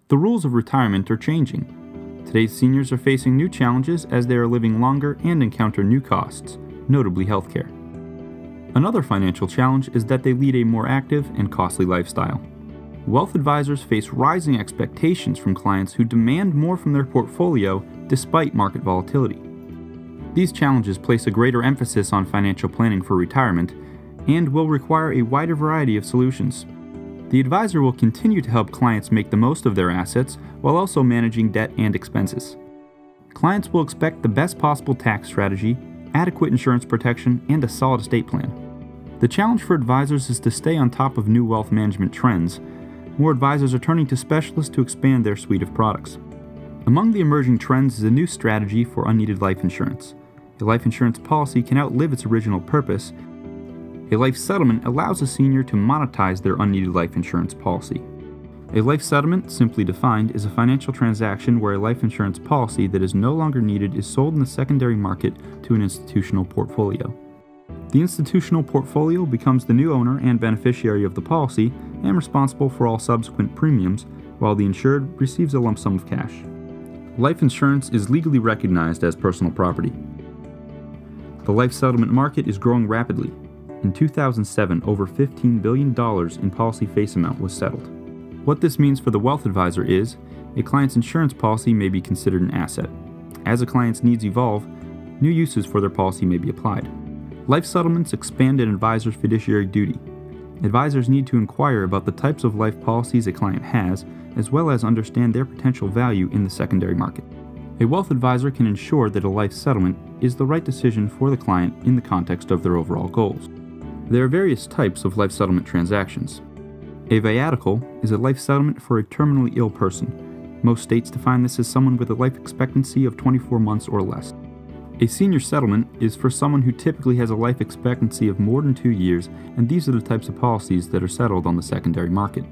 The rules of retirement are changing. Today's seniors are facing new challenges as they are living longer and encounter new costs, notably healthcare. Another financial challenge is that they lead a more active and costly lifestyle. Wealth advisors face rising expectations from clients who demand more from their portfolio despite market volatility. These challenges place a greater emphasis on financial planning for retirement and will require a wider variety of solutions. The advisor will continue to help clients make the most of their assets while also managing debt and expenses. Clients will expect the best possible tax strategy, adequate insurance protection, and a solid estate plan. The challenge for advisors is to stay on top of new wealth management trends. More advisors are turning to specialists to expand their suite of products. Among the emerging trends is a new strategy for unneeded life insurance. A life insurance policy can outlive its original purpose. A life settlement allows a senior to monetize their unneeded life insurance policy. A life settlement, simply defined, is a financial transaction where a life insurance policy that is no longer needed is sold in the secondary market to an institutional portfolio. The institutional portfolio becomes the new owner and beneficiary of the policy and responsible for all subsequent premiums, while the insured receives a lump sum of cash. Life insurance is legally recognized as personal property. The life settlement market is growing rapidly. In 2007, over $15 billion in policy face amount was settled. What this means for the wealth advisor is, a client's insurance policy may be considered an asset. As a client's needs evolve, new uses for their policy may be applied. Life settlements expand an advisor's fiduciary duty. Advisors need to inquire about the types of life policies a client has, as well as understand their potential value in the secondary market. A wealth advisor can ensure that a life settlement is the right decision for the client in the context of their overall goals. There are various types of life settlement transactions. A viatical is a life settlement for a terminally ill person. Most states define this as someone with a life expectancy of 24 months or less. A senior settlement is for someone who typically has a life expectancy of more than 2 years, and these are the types of policies that are settled on the secondary market.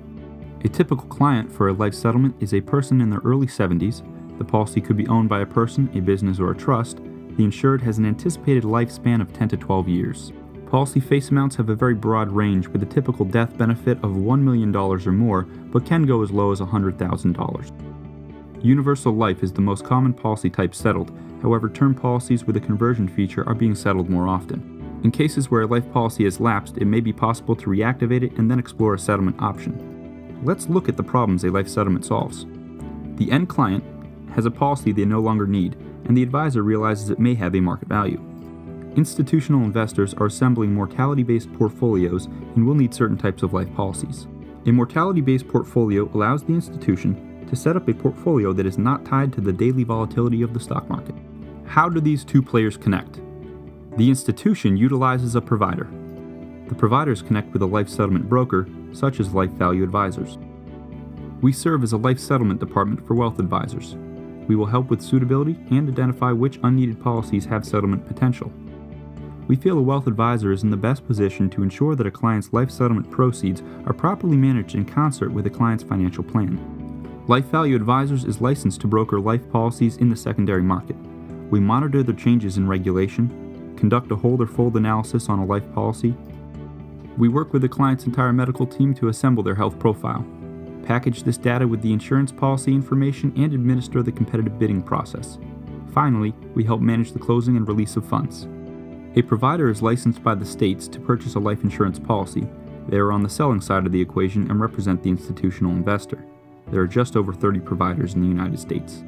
A typical client for a life settlement is a person in their early 70s. The policy could be owned by a person, a business, or a trust. The insured has an anticipated lifespan of 10 to 12 years. Policy face amounts have a very broad range, with a typical death benefit of $1 million or more, but can go as low as $100,000. Universal life is the most common policy type settled. However, term policies with a conversion feature are being settled more often. In cases where a life policy has lapsed, it may be possible to reactivate it and then explore a settlement option. Let's look at the problems a life settlement solves. The end client has a policy they no longer need, and the advisor realizes it may have a market value. Institutional investors are assembling mortality-based portfolios and will need certain types of life policies. A mortality-based portfolio allows the institution to set up a portfolio that is not tied to the daily volatility of the stock market. How do these two players connect? The institution utilizes a provider. The providers connect with a life settlement broker, such as Life Value Advisors. We serve as a life settlement department for wealth advisors. We will help with suitability and identify which unneeded policies have settlement potential. We feel a wealth advisor is in the best position to ensure that a client's life settlement proceeds are properly managed in concert with a client's financial plan. Life Value Advisors is licensed to broker life policies in the secondary market. We monitor the changes in regulation, conduct a hold or fold analysis on a life policy. We work with the client's entire medical team to assemble their health profile, package this data with the insurance policy information, and administer the competitive bidding process. Finally, we help manage the closing and release of funds. A provider is licensed by the states to purchase a life insurance policy. They are on the selling side of the equation and represent the institutional investor. There are just over 30 providers in the United States.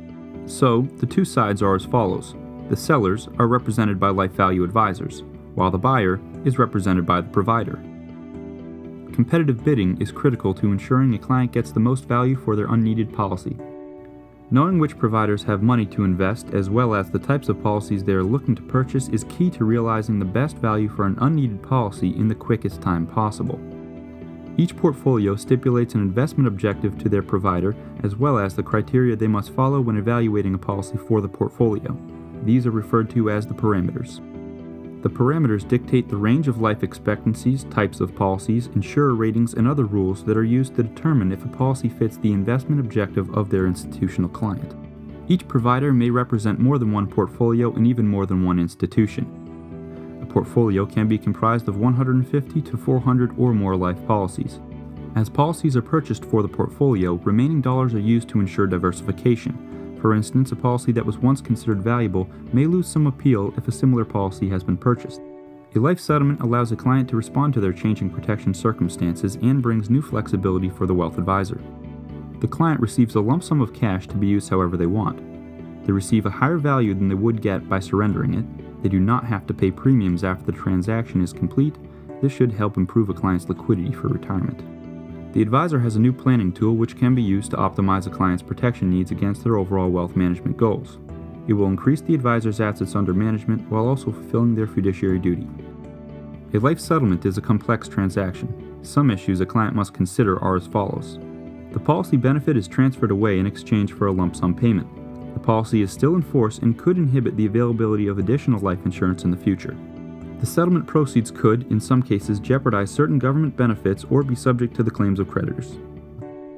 So, the two sides are as follows. The sellers are represented by Life Value Advisors, while the buyer is represented by the provider. Competitive bidding is critical to ensuring a client gets the most value for their unneeded policy. Knowing which providers have money to invest, as well as the types of policies they are looking to purchase, is key to realizing the best value for an unneeded policy in the quickest time possible. Each portfolio stipulates an investment objective to their provider, as well as the criteria they must follow when evaluating a policy for the portfolio. These are referred to as the parameters. The parameters dictate the range of life expectancies, types of policies, insurer ratings, and other rules that are used to determine if a policy fits the investment objective of their institutional client. Each provider may represent more than one portfolio and even more than one institution. A portfolio can be comprised of 150 to 400 or more life policies. As policies are purchased for the portfolio, remaining dollars are used to ensure diversification. For instance, a policy that was once considered valuable may lose some appeal if a similar policy has been purchased. A life settlement allows a client to respond to their changing protection circumstances and brings new flexibility for the wealth advisor. The client receives a lump sum of cash to be used however they want. They receive a higher value than they would get by surrendering it. They do not have to pay premiums after the transaction is complete. This should help improve a client's liquidity for retirement. The advisor has a new planning tool which can be used to optimize a client's protection needs against their overall wealth management goals. It will increase the advisor's assets under management while also fulfilling their fiduciary duty. A life settlement is a complex transaction. Some issues a client must consider are as follows. The policy benefit is transferred away in exchange for a lump sum payment. The policy is still in force and could inhibit the availability of additional life insurance in the future. The settlement proceeds could, in some cases, jeopardize certain government benefits or be subject to the claims of creditors.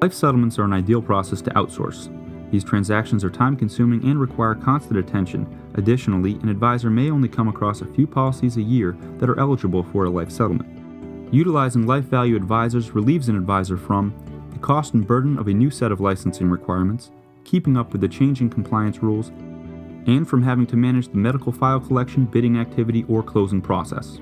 Life settlements are an ideal process to outsource. These transactions are time-consuming and require constant attention. Additionally, an advisor may only come across a few policies a year that are eligible for a life settlement. Utilizing life value advisors relieves an advisor from the cost and burden of a new set of licensing requirements, keeping up with the changing compliance rules, and from having to manage the medical file collection, bidding activity, or closing process.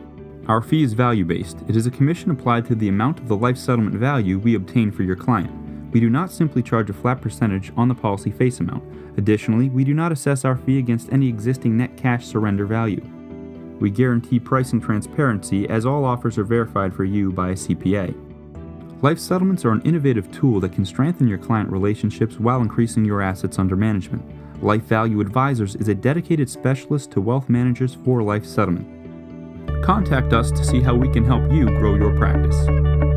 Our fee is value-based. It is a commission applied to the amount of the life settlement value we obtain for your client. We do not simply charge a flat percentage on the policy face amount. Additionally, we do not assess our fee against any existing net cash surrender value. We guarantee pricing transparency as all offers are verified for you by a CPA. Life settlements are an innovative tool that can strengthen your client relationships while increasing your assets under management. Life Value Advisors is a dedicated specialist to wealth managers for life settlement. Contact us to see how we can help you grow your practice.